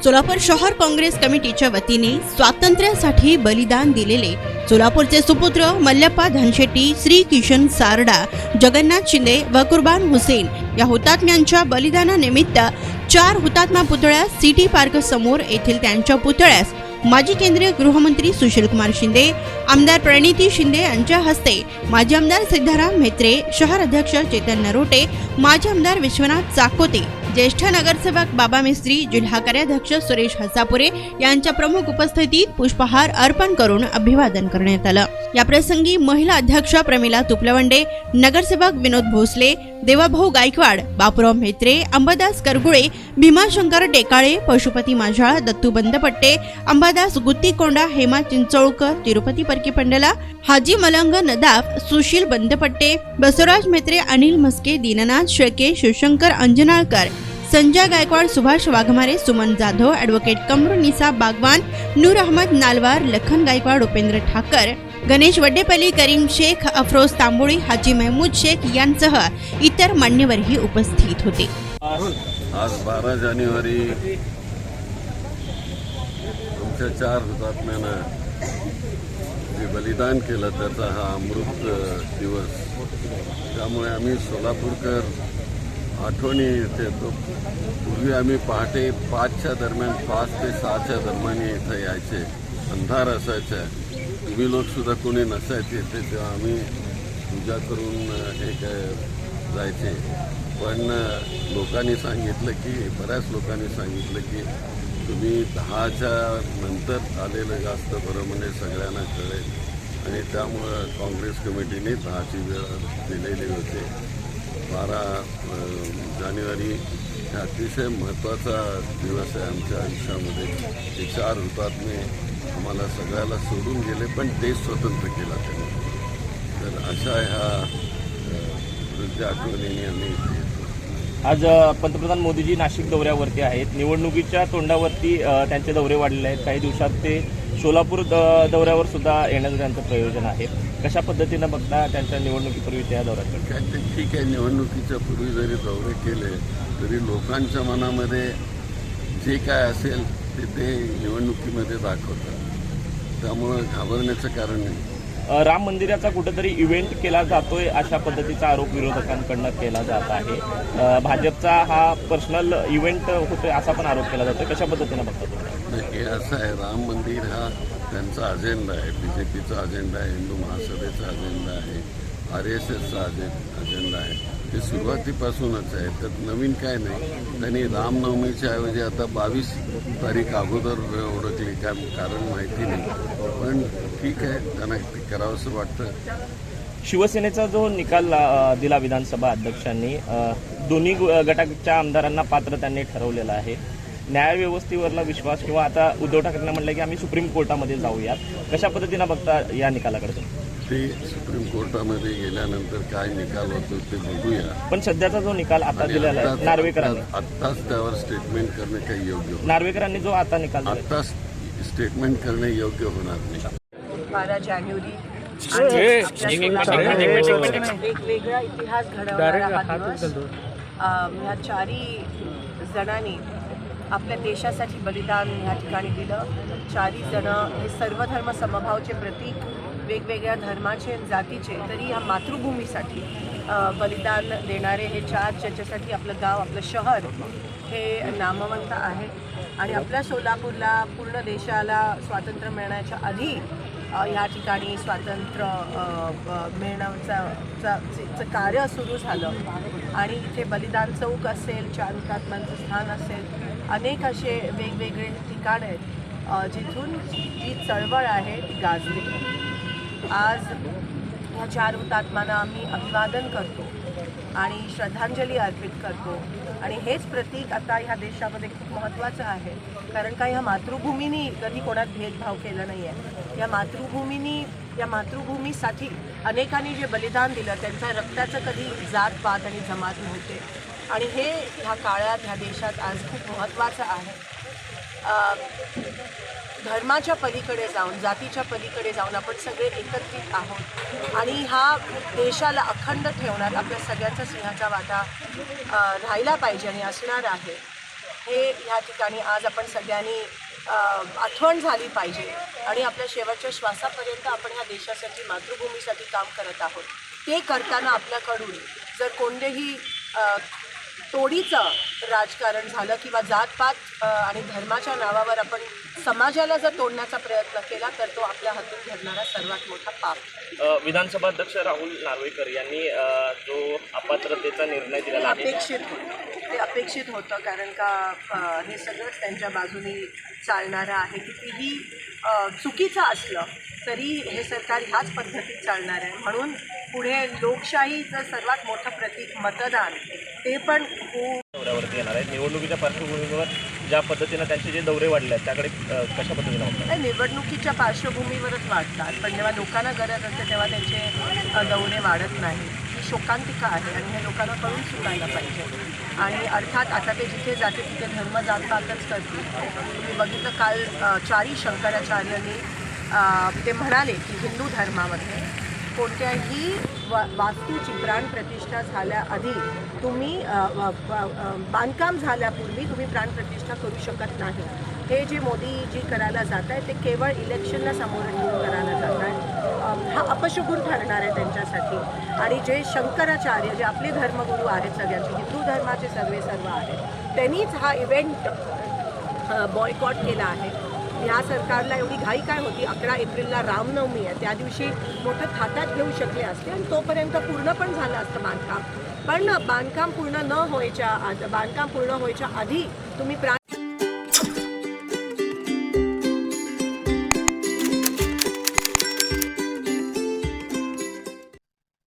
सोलापूर शहर काँग्रेस कमिटीच्या वतीने स्वातंत्र्यासाठी बलिदान दिलेले सोलापूरचे सुपुत्र मल्लप्पा धनशेट्टी, श्री किशन सारडा, जगन्नाथ शिंदे व कुर्बान हुसेन या हुतात्म्यांच्या बलिदानानिमित्त 4 हुतात्मा पुतळ्यास सिटी पार्क समोर येथील त्यांच्या पुतळ्यास माजी केंद्रीय गृहमंत्री सुशीलकुमार शिंदे, आमदार प्रणिती शिंदे यांच्या हस्ते माजी आमदार सिद्धाराम म्हेत्रे, शहर अध्यक्ष चेतन नरोटे, माजी आमदार विश्वनाथ चाकोते, ज्येष्ठ नगरसेवक बाबा मिस्त्री, जिल्हा कार्याध्यक्ष सुरेश हसापुरे यांच्या प्रमुख उपस्थितीत पुष्पहार अर्पण करून अभिवादन करण्यात आलं। या प्रसंगी महिला अध्यक्ष प्रमिला तुपलवंडे, नगरसेवक विनोद भोसले, देवाभाऊ गायकवाड, बापूराव म्हेत्रे, अंबादास करगुळे, भीमाशंकर टेकाळे, पशुपती माझाळ, दत्तू बंदपट्टे, अंबादास गुत्तीकोंडा, हेमा चिंचोळकर, तिरुपती परकीपंडला, हाजी मलंग नदाफ, सुशील बंदपट्टे, बसवराज म्हेत्रे, अनिल मस्के, दीननाथ शेळके, शिवशंकर अंजनाळकर, संजय गायकवाड, सुभाष वाघमारे, सुमन जाधव, ॲडव्होकेट कमरुनिसा बागवान, नूर अहमद नालवार, लखन गायकवाड, उपेंद्र ठाकर, गणेश वड्डेपल्ली, करीम शेख, अफरोज तांबोळी, हाजी महमूद शेख यांसह इतर मान्यवरही उपस्थित होते। आज 12 जानेवारी आमच्या 4 हुतात्म्यांना जे बलिदान केलं त्याचा हा अमृत दिवस, त्यामुळे आम्ही सोलापूरकर आठवणी येतो। पूर्वी आम्ही पहाटे 5च्या दरम्यान 5 ते 6च्या दरम्यान इथं यायचे, अंधार असायचा, तुम्ही लोकसुद्धा कोणी नसायचे ते, तेव्हा आम्ही पूजा करून हे काय जायचे। पण लोकांनी सांगितलं की बऱ्याच लोकांनी सांगितलं की तुम्ही 10च्या नंतर आलेलं जास्त बरं, म्हणजे सगळ्यांना कळेल, आणि त्यामुळं काँग्रेस कमिटीने 10ची वेळ दिलेली होती। 12 जानेवारी हा अतिशय महत्त्वाचा दिवस आहे आमच्या आयुष्यामध्ये। हे 4 हुतात्मे आम्हाला सगळ्याला सोडून गेले, पण देश स्वतंत्र केला त्यांनी। तर अशा ह्या आठवणींनी आम्ही आज पंतप्रधान मोदीजी नाशिक दौऱ्यावरती आहेत। निवडणुकीच्या तोंडावरती त्यांचे दौरे वाढलेले आहेत। काही दिवसात ते सोलापूर दौऱ्यावर सुद्धा येण्याचं त्यांचं प्रयोजन आहे। कशा पद्धतीनं बघता त्यांच्या निवडणुकीपूर्वी त्या दौऱ्यात? काय ते ठीक आहे, निवडणुकीच्या पूर्वी जरी दौरे केले तरी लोकांच्या मनामध्ये जे काय असेल ते निवडणुकीमध्ये दाखवतात, त्यामुळं घाबरण्याचं कारण नाही। राम मंदिराचा कुठेतरी इव्हेंट केला जातोय अशा पद्धतीचा आरोप विरोधकांकडनं केला जात आहे। भाजपचा हा पर्सनल इव्हेंट होतोय असा पण आरोप केला जातोय, कशा पद्धतीनं बघता तुम्ही? हे असं आहे, राम मंदिर हा त्यांचा अजेंडा आहे, BJPचा अजेंडा आहे, हिंदू महासभेचा अजेंडा आहे, RSSचा अजेंडा आहे। ते सुरुवातीपासूनच आहे, त्यात नवीन काय नाही। त्यांनी रामनवमीच्या ऐवजी आता 22 तारीख अगोदर ओळखली, काय कारण माहिती नाही, पण ठीक आहे, त्यांना ते करावंसं वाटतं। शिवसेनेचा जो निकाल दिला विधानसभा अध्यक्षांनी, दोन्ही गटाच्या आमदारांना पात्र त्यांनी ठरवलेलं आहे। न्यायव्यवस्थेवरला विश्वास, किंवा आता उद्धव ठाकरेंना म्हटलं की आम्ही सुप्रीम कोर्टामध्ये जाऊयात, कशा पद्धतीनं बघता या निकालाकडे? ते सुप्रीम कोर्टामध्ये गेल्यानंतर काय निकाल होतो ते बघूया, पण सध्याचा जो निकाल आता दिलेला आहे नार्वेकरांनी, आत्ताच त्यावर स्टेटमेंट करणे काही योग्य होणार? नार्वेकरांनी जो आता निकाल आत्ता स्टेटमेंट करणे योग्य होणार नाही। 12 जानेवारी वेगवेगळा इतिहास घडवणारा हा दिवस। ह्या 4ही जणांनी आपल्या देशासाठी बलिदान ह्या ठिकाणी दिलं। 4ही जण हे सर्व धर्म समभावचे प्रतीक, वेगवेगळ्या धर्माचे जातीचे, तरी ह्या मातृभूमीसाठी बलिदान देणारे हे 4 ज्याच्यासाठी आपलं गाव, आपलं शहर हे नामवंत आहे। आणि आपल्या सोलापूरला, पूर्ण देशाला स्वातंत्र्य मिळण्याच्या आधी ह्या ठिकाणी स्वातंत्र्य मिळण्याचं कार्य सुरू झालं, आणि इथे बलिदान चौक असेल, 4 हुतात्म्यांचं स्थान असेल, अनेक असे वेगवेगळे ठिकाण आहेत जिथून जी चळवळ आहे ती गाजली। आज ह्या 4 हुतात्म्यांना आम्ही अभिवादन करतो आणि श्रद्धांजली अर्पित करतो, आणि हेच प्रतीक आता ह्या देशामध्ये खूप महत्त्वाचं आहे, कारण का ह्या मातृभूमीने कधी कोणात भेदभाव केला नाही आहे। या मातृभूमीसाठी अनेकांनी जे बलिदान दिलं त्यांच्या रक्ताचं कधी जात पात आणि जमात नव्हते, आणि हे ह्या काळात ह्या देशात आज खूप महत्त्वाचं आहे। धर्माच्या पलीकडे जाऊन, जातीच्या पलीकडे जाऊन आपण सगळे एकत्रित आहोत, आणि हा देशाला अखंड ठेवण्यात आपल्या सगळ्यांचा सिंहाचा वाटा राहिला पाहिजे आणि असणार आहे। हे ह्या ठिकाणी आज आपण सगळ्यांनी आठवण झाली पाहिजे आणि आपल्या शेवटच्या श्वासापर्यंत आपण ह्या देशासाठी मातृभूमीसाठी काम करत आहोत. ते करताना आपल्याकडून जर कोणतेही तोडीचं राजकारण झालं किंवा जातपात आणि धर्माच्या नावावर आपण समाजाला जर तोडण्याचा प्रयत्न केला तर तो आपल्या हातून घडणारा सर्वात मोठा पाप. विधानसभा अध्यक्ष राहुल नार्वेकर यांनी जो अपात्रतेचा निर्णय दिलेला आहे ते अपेक्षित होतं कारण का हे सगळंच त्यांच्या बाजूने चालणारं आहे. कितीही चुकीचं असलं तरी हे सरकार ह्याच पद्धतीत चालणार आहे. म्हणून पुढे लोकशाहीचं सर्वात मोठं प्रतीक मतदान ते पण खूप दौऱ्यावरती येणार आहे. निवडणुकीच्या पार्श्वभूमीवर ज्या पद्धतीनं त्यांचे जे दौरे वाढले आहेत त्याकडे कशा पद्धतीनं होतात? निवडणुकीच्या पार्श्वभूमीवरच वाढतात पण जेव्हा लोकांना गरज असते तेव्हा त्यांचे दौरे वाढत नाही. ही शोकांतिका आहे आणि हे लोकांना कळून सुटायला पाहिजे. आणि अर्थात आता ते जिथे जाते तिथे धर्म जातपातच करतील. तुम्ही बघितलं काल चारी शंकराचार्यांनी ते म्हणाले की हिंदू धर्मामध्ये कोणत्याही वास्तूची प्राणप्रतिष्ठा झाल्याआधी तुम्ही बांधकाम झाल्यापूर्वी तुम्ही प्राणप्रतिष्ठा करू शकत नाही. हे जे मोदीजी करायला जात आहे ते केवळ इलेक्शनला सामोरं ठेवून करायला जात आहे. हा अपशगुन ठरणार आहे त्यांच्यासाठी. आणि जे शंकराचार्य जे आपले धर्मगुरू आहेत सगळ्यांचे हिंदू धर्माचे सर्व आहेत त्यांनीच हा इव्हेंट बॉयकॉट केला आहे. ह्या सरकारला एवढी घाई काय होती? 11 एप्रिलला रामनवमी आहे, त्या दिवशी मोठं थाटात घेऊ शकले असते आणि तोपर्यंत पूर्ण पण झालं असतं बांधकाम. पण बांधकाम पूर्ण व्हायच्या आधी तुम्ही